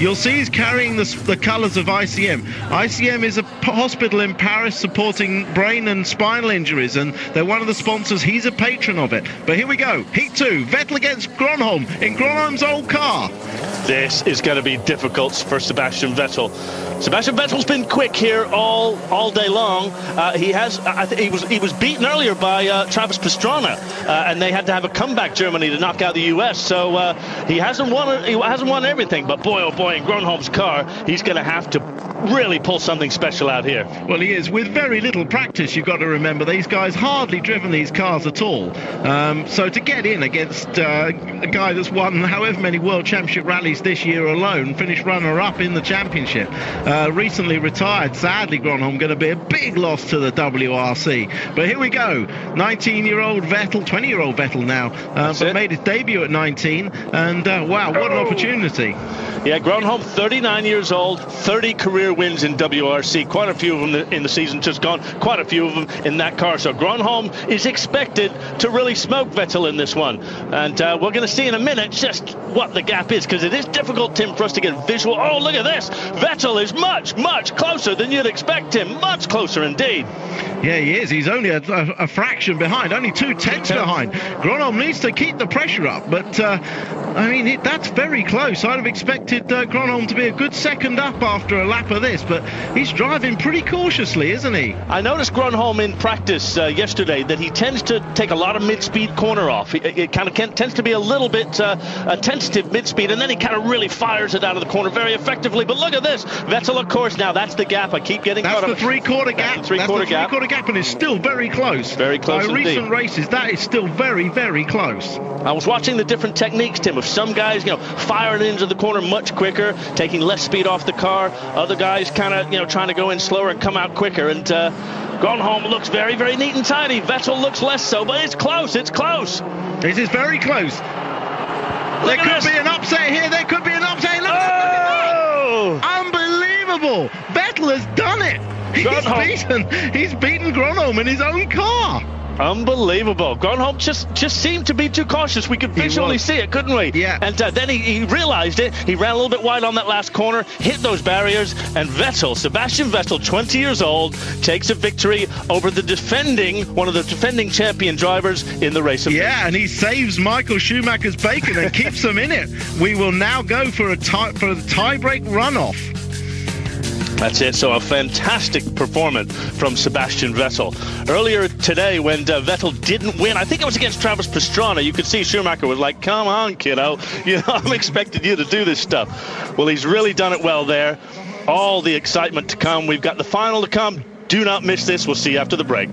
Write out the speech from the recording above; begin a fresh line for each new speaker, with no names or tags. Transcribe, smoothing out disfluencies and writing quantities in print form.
You'll see he's carrying the colours of ICM. ICM is a hospital in Paris supporting brain and spinal injuries, and they're one of the sponsors. He's a patron of it. But here we go. Heat 2. Vettel against Gronholm in Gronholm's old car.
This is going to be difficult for Sebastian Vettel. Sebastian Vettel's been quick here all day long. He was beaten earlier by Travis Pastrana, and they had to have a comeback Germany to knock out the US. So he hasn't won everything. But boy, oh boy, in Gronholm's car, he's going to have to really pull something special out here.
Well, he is. With very little practice, you've got to remember, these guys hardly driven these cars at all. So to get in against a guy that's won however many World Championship rallies this year alone, finished runner-up in the championship, recently retired, sadly, Gronholm, going to be a big loss to the WRC. But here we go. 19-year-old Vettel, 20-year-old Vettel now, but made his debut at 19, and wow, what an opportunity.
Yeah, Gronholm, 39 years old, 30 career wins in WRC, quite a few of them in the season just gone, quite a few of them in that car. So Gronholm is expected to really smoke Vettel in this one. And we're going to see in a minute just what the gap is, because it is difficult, Tim, for us to get visual. Oh, look at this. Vettel is much, much closer than you'd expect him. Much closer indeed.
Yeah, he is. He's only a fraction behind, only 2/10 behind. Gronholm needs to keep the pressure up, but I mean, that's very close. I'd have expected Gronholm to be a good second up after a lap of this, but he's driving pretty cautiously, isn't he?
I noticed Gronholm in practice yesterday that he tends to take a lot of mid-speed corner off. It kind of tends to be a little bit tentative mid-speed, and then he kind of really fires it out of the corner very effectively. But look at this. Vettel, of course, now that's the gap. I keep getting
That's the three-quarter gap. That's the three-quarter gap, and it's still very close.
Very close
By recent races, that is still very, very close.
I was watching the different techniques, Tim, of some guys, firing into the corner much quicker, taking less speed off the car. Other guys kind of, trying to go in slower and come out quicker. And Gronholm looks very, very neat and tidy. Vettel looks less so, but it's close. It's close.
This is very close. There could be an upset here. There could be an upset. Look at that. Unbelievable. Vettel has done it. He's beaten Gronholm in his own car.
Unbelievable. Gronholm just seemed to be too cautious. We could visually see it, couldn't we?
Yeah.
And then he realized it. He ran a little bit wide on that last corner, hit those barriers, and Sebastian Vettel, 20 years old, takes a victory over one of the defending champion drivers in the race of
and he saves Michael Schumacher's bacon and keeps them in it. We will now go for the tie-break runoff.
That's it. So a fantastic performance from Sebastian Vettel. Earlier today, when Vettel didn't win, I think it was against Travis Pastrana, you could see Schumacher was like, come on, kiddo. I'm expecting you to do this stuff. Well, he's really done it well there. All the excitement to come. We've got the final to come. Do not miss this. We'll see you after the break.